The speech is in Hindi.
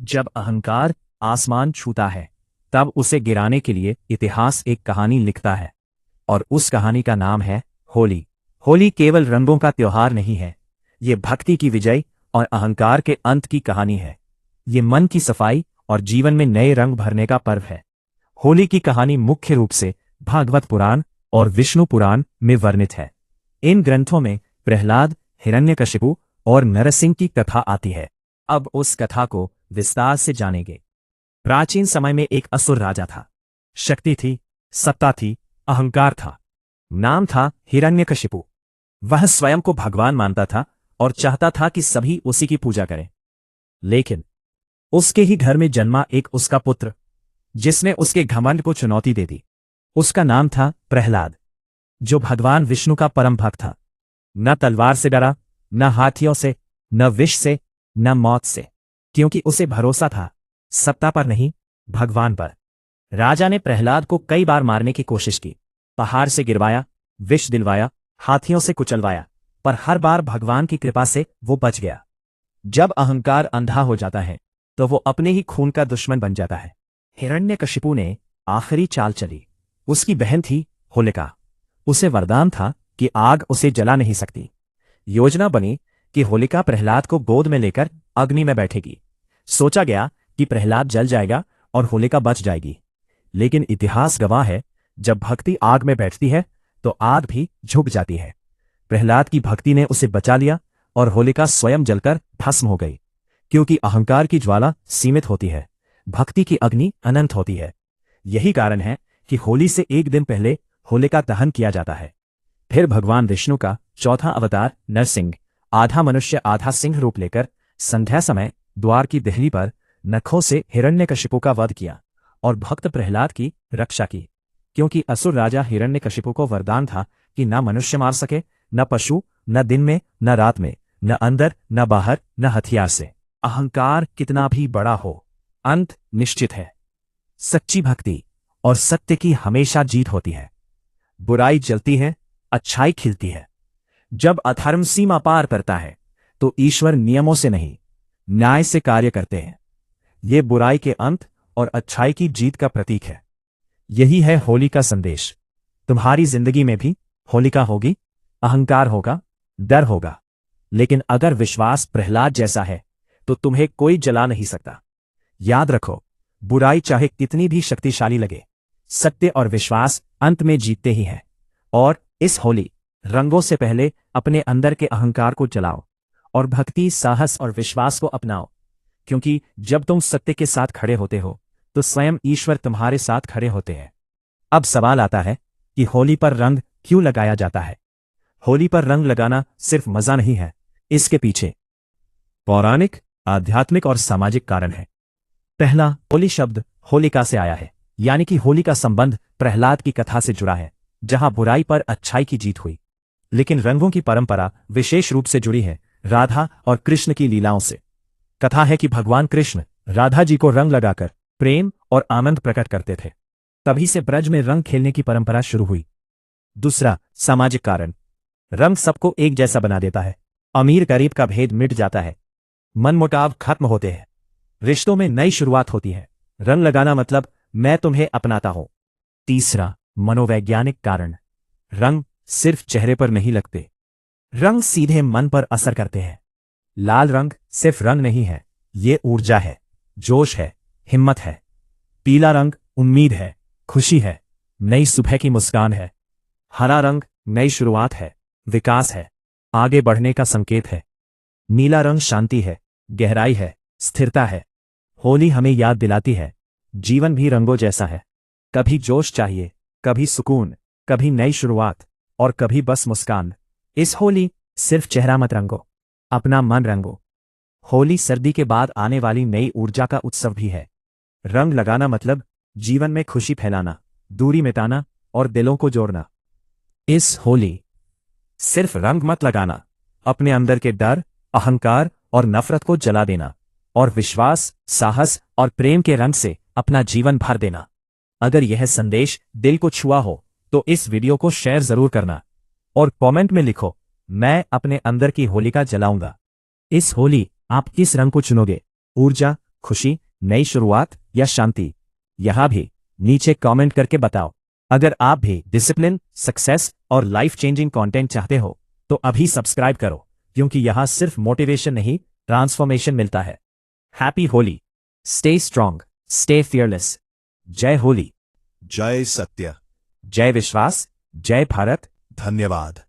जब अहंकार आसमान छूता है तब उसे गिराने के लिए इतिहास एक कहानी लिखता है और उस कहानी का नाम है होली। होली केवल रंगों का त्योहार नहीं है, ये भक्ति की विजय और अहंकार के अंत की कहानी है। ये मन की सफाई और जीवन में नए रंग भरने का पर्व है। होली की कहानी मुख्य रूप से भागवत पुराण और विष्णु पुराण में वर्णित है। इन ग्रंथों में प्रहलाद, हिरण्यकशिपु और नरसिंह की कथा आती है। अब उस कथा को विस्तार से जानेंगे। प्राचीन समय में एक असुर राजा था। शक्ति थी, सत्ता थी, अहंकार था। नाम था हिरण्यकशिपु। वह स्वयं को भगवान मानता था और चाहता था कि सभी उसी की पूजा करें। लेकिन उसके ही घर में जन्मा एक उसका पुत्र, जिसने उसके घमंड को चुनौती दे दी। उसका नाम था प्रहलाद, जो भगवान विष्णु का परम भक्त था। न तलवार से डरा, न हाथियों से, न विष से, न मौत से, क्योंकि उसे भरोसा था सत्ता पर नहीं, भगवान पर। राजा ने प्रहलाद को कई बार मारने की कोशिश की। पहाड़ से गिरवाया, विष दिलवाया, हाथियों से कुचलवाया, पर हर बार भगवान की कृपा से वो बच गया। जब अहंकार अंधा हो जाता है तो वो अपने ही खून का दुश्मन बन जाता है। हिरण्यकशिपु ने आखिरी चाल चली। उसकी बहन थी होलिका। उसे वरदान था कि आग उसे जला नहीं सकती। योजना बनी कि होलिका प्रहलाद को गोद में लेकर अग्नि में बैठेगी। सोचा गया कि प्रहलाद जल जाएगा और होलिका बच जाएगी। लेकिन इतिहास गवाह है, जब भक्ति आग में बैठती है तो आग भी झुक जाती है। प्रहलाद की भक्ति ने उसे बचा लिया और होलिका स्वयं जलकर भस्म हो गई। क्योंकि अहंकार की ज्वाला सीमित होती है, भक्ति की अग्नि अनंत होती है। यही कारण है कि होली से एक दिन पहले होलिका दहन किया जाता है। फिर भगवान विष्णु का चौथा अवतार नरसिंह, आधा मनुष्य आधा सिंह रूप लेकर संध्या समय द्वार की देहली पर नखों से हिरण्यकशिपु का वध किया और भक्त प्रहलाद की रक्षा की। क्योंकि असुर राजा हिरण्यकशिपु को वरदान था कि न मनुष्य मार सके, न पशु, न दिन में, न रात में, न अंदर, न बाहर, न हथियार से। अहंकार कितना भी बड़ा हो, अंत निश्चित है। सच्ची भक्ति और सत्य की हमेशा जीत होती है। बुराई जलती है, अच्छाई खिलती है। जब अधर्म सीमा पार करता है तो ईश्वर नियमों से नहीं, न्याय से कार्य करते हैं। ये बुराई के अंत और अच्छाई की जीत का प्रतीक है। यही है होली का संदेश। तुम्हारी जिंदगी में भी होलिका होगी, अहंकार होगा, डर होगा, लेकिन अगर विश्वास प्रहलाद जैसा है तो तुम्हें कोई जला नहीं सकता। याद रखो, बुराई चाहे कितनी भी शक्तिशाली लगे, सत्य और विश्वास अंत में जीतते ही हैं। और इस होली रंगों से पहले अपने अंदर के अहंकार को जलाओ और भक्ति, साहस और विश्वास को अपनाओ। क्योंकि जब तुम सत्य के साथ खड़े होते हो तो स्वयं ईश्वर तुम्हारे साथ खड़े होते हैं। अब सवाल आता है कि होली पर रंग क्यों लगाया जाता है। होली पर रंग लगाना सिर्फ मजा नहीं है, इसके पीछे पौराणिक, आध्यात्मिक और सामाजिक कारण है। पहला, होली शब्द होलिका से आया है, यानी कि होली का संबंध प्रहलाद की कथा से जुड़ा है, जहां बुराई पर अच्छाई की जीत हुई। लेकिन रंगों की परंपरा विशेष रूप से जुड़ी है राधा और कृष्ण की लीलाओं से। कथा है कि भगवान कृष्ण राधा जी को रंग लगाकर प्रेम और आनंद प्रकट करते थे। तभी से ब्रज में रंग खेलने की परंपरा शुरू हुई। दूसरा, सामाजिक कारण। रंग सबको एक जैसा बना देता है। अमीर गरीब का भेद मिट जाता है, मनमुटाव खत्म होते हैं, रिश्तों में नई शुरुआत होती है। रंग लगाना मतलब मैं तुम्हें अपनाता हूं। तीसरा, मनोवैज्ञानिक कारण। रंग सिर्फ चेहरे पर नहीं लगते, रंग सीधे मन पर असर करते हैं। लाल रंग सिर्फ रंग नहीं है, ये ऊर्जा है, जोश है, हिम्मत है। पीला रंग उम्मीद है, खुशी है, नई सुबह की मुस्कान है। हरा रंग नई शुरुआत है, विकास है, आगे बढ़ने का संकेत है। नीला रंग शांति है, गहराई है, स्थिरता है। होली हमें याद दिलाती है, जीवन भी रंगों जैसा है। कभी जोश चाहिए, कभी सुकून, कभी नई शुरुआत और कभी बस मुस्कान। इस होली सिर्फ चेहरा मत रंगो, अपना मन रंगो। होली सर्दी के बाद आने वाली नई ऊर्जा का उत्सव भी है। रंग लगाना मतलब जीवन में खुशी फैलाना, दूरी मिटाना और दिलों को जोड़ना। इस होली सिर्फ रंग मत लगाना, अपने अंदर के डर, अहंकार और नफरत को जला देना और विश्वास, साहस और प्रेम के रंग से अपना जीवन भर देना। अगर यह संदेश दिल को छुआ हो तो इस वीडियो को शेयर जरूर करना और कमेंट में लिखो, मैं अपने अंदर की होलिका जलाऊंगा। इस होली आप किस रंग को चुनोगे? ऊर्जा, खुशी, नई शुरुआत या शांति? यहां भी नीचे कमेंट करके बताओ। अगर आप भी डिसिप्लिन, सक्सेस और लाइफ चेंजिंग कंटेंट चाहते हो तो अभी सब्सक्राइब करो, क्योंकि यहां सिर्फ मोटिवेशन नहीं, ट्रांसफॉर्मेशन मिलता है। Happy Holi. Stay strong, stay fearless. जय होली। जय सत्य। जय विश्वास। जय भारत। धन्यवाद।